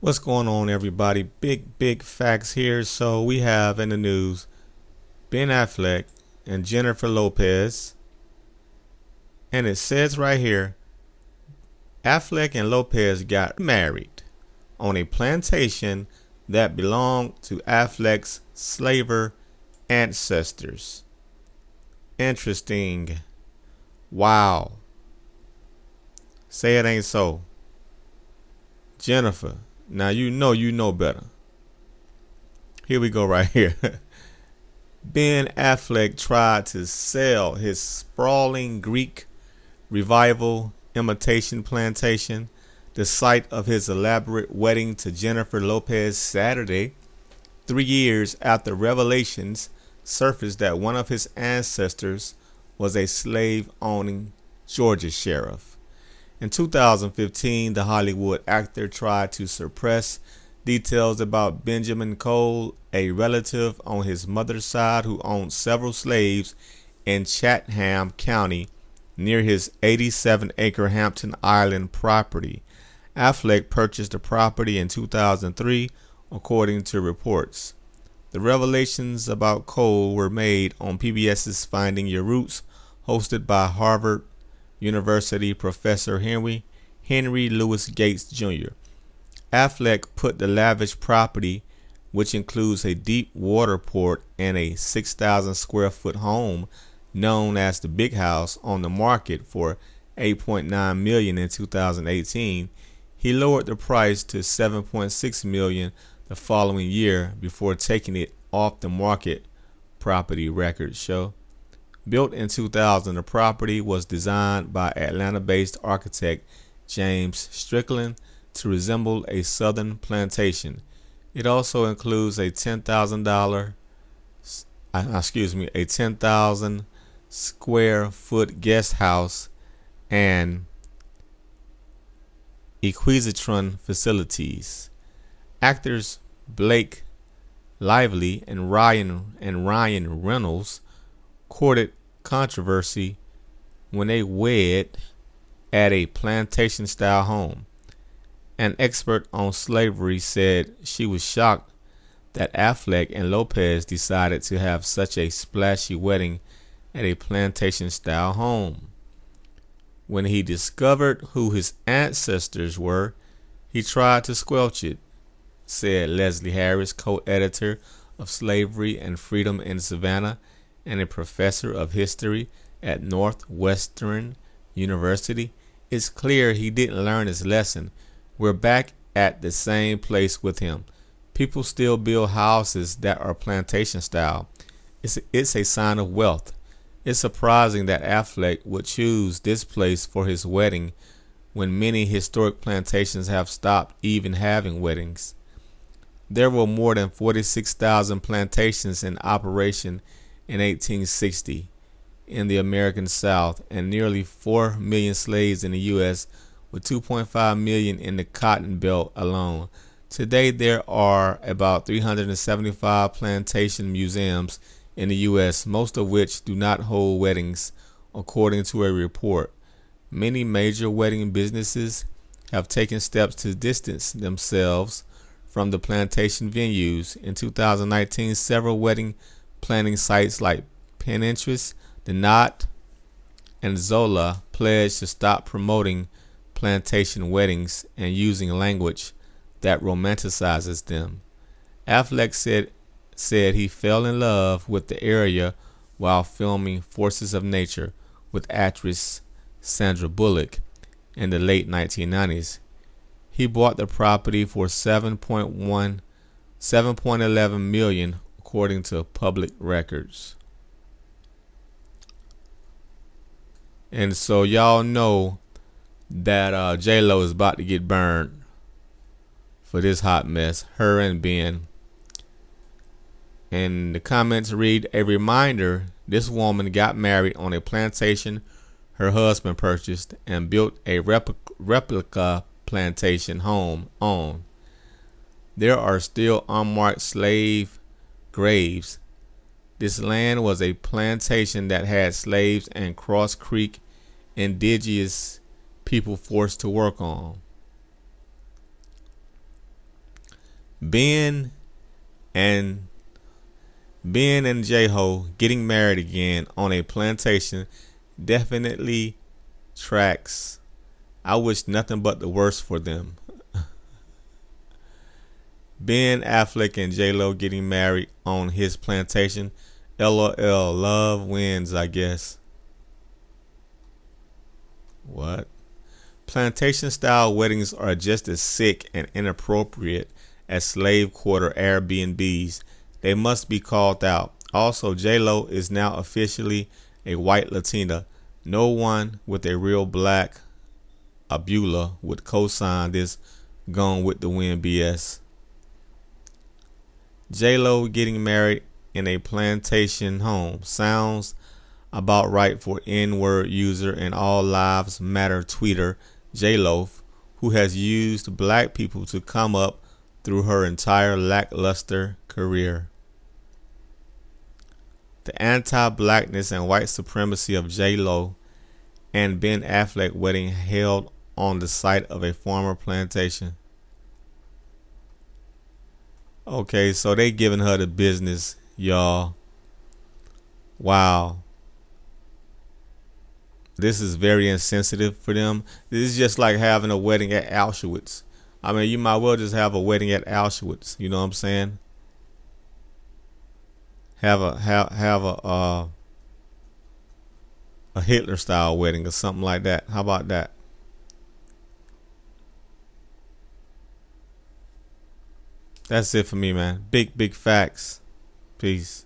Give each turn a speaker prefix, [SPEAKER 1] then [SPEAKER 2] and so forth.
[SPEAKER 1] What's going on, everybody? Big facts here. So we have in the news Ben Affleck and Jenifer Lopez, and it says right here, Affleck and Lopez got married on a plantation that belonged to Affleck's slaver ancestors. Interesting. Wow. Say it ain't so. Jenifer, now you know better. Here we go right here. Ben Affleck tried to sell his sprawling Greek revival imitation plantation, the site of his elaborate wedding to Jenifer Lopez, Saturday, 3 years after revelations surfaced that one of his ancestors was a slave-owning Georgia sheriff. In 2015, the Hollywood actor tried to suppress details about Benjamin Cole, a relative on his mother's side who owned several slaves in Chatham County near his 87-acre Hampton Island property. Affleck purchased the property in 2003, according to reports. The revelations about Cole were made on PBS's Finding Your Roots, hosted by Harvard University professor Henry Louis Gates Jr. Affleck put the lavish property, which includes a deep water port and a 6,000 square foot home known as the Big House, on the market for $8.9 million in 2018. He lowered the price to $7.6 million the following year before taking it off the market, property records show. Built in 2000, the property was designed by Atlanta-based architect James Strickland to resemble a southern plantation. It also includes a 10,000 square foot guest house and equestrian facilities. Actors Blake Lively and Ryan Reynolds courted controversy when they wed at a plantation-style home. An expert on slavery said she was shocked that Affleck and Lopez decided to have such a splashy wedding at a plantation-style home. When he discovered who his ancestors were, he tried to squelch it, said Leslie Harris, co-editor of Slavery and Freedom in Savannah and a professor of history at Northwestern University. It's clear he didn't learn his lesson. We're back at the same place with him. People still build houses that are plantation style. It's a sign of wealth. It's surprising that Affleck would choose this place for his wedding when many historic plantations have stopped even having weddings. There were more than 46,000 plantations in operation in 1860 in the American South, and nearly 4 million slaves in the U.S., with 2.5 million in the Cotton Belt alone. Today, there are about 375 plantation museums in the U.S., most of which do not hold weddings, according to a report. Many major wedding businesses have taken steps to distance themselves from the plantation venues. In 2019, several wedding planning sites like Pinterest, The Knot, and Zola pledged to stop promoting plantation weddings and using language that romanticizes them. Affleck said he fell in love with the area while filming Forces of Nature with actress Sandra Bullock in the late 1990s. He bought the property for $7.11 million, according to public records. And so y'all know that J-Lo is about to get burned for this hot mess, her and Ben. And the comments read, a reminder, this woman got married on a plantation her husband purchased and built a replica plantation home on. There are still unmarked slave graves. This land was a plantation that had slaves and Cross Creek indigenous people forced to work on. Ben and Ben and J-Ho getting married again on a plantation definitely tracks. I wish nothing but the worst for them. Ben Affleck and J-Lo getting married on his plantation. LOL, love wins, I guess. What? Plantation style weddings are just as sick and inappropriate as slave quarter Airbnbs. They must be called out. Also, J-Lo is now officially a white Latina. No one with a real black abula would co-sign this Gone with the Wind BS. J-Lo getting married in a plantation home sounds about right for N-word user and all lives matter tweeter J-Lo, who has used black people to come up through her entire lackluster career. The anti-blackness and white supremacy of J-Lo and Ben Affleck wedding held on the site of a former plantation. Okay, so they giving her the business, y'all. Wow. This is very insensitive for them. This is just like having a wedding at Auschwitz. I mean, you might well just have a wedding at Auschwitz. You know what I'm saying? Have a Hitler style wedding or something like that. How about that? That's it for me, man. Big facts. Peace.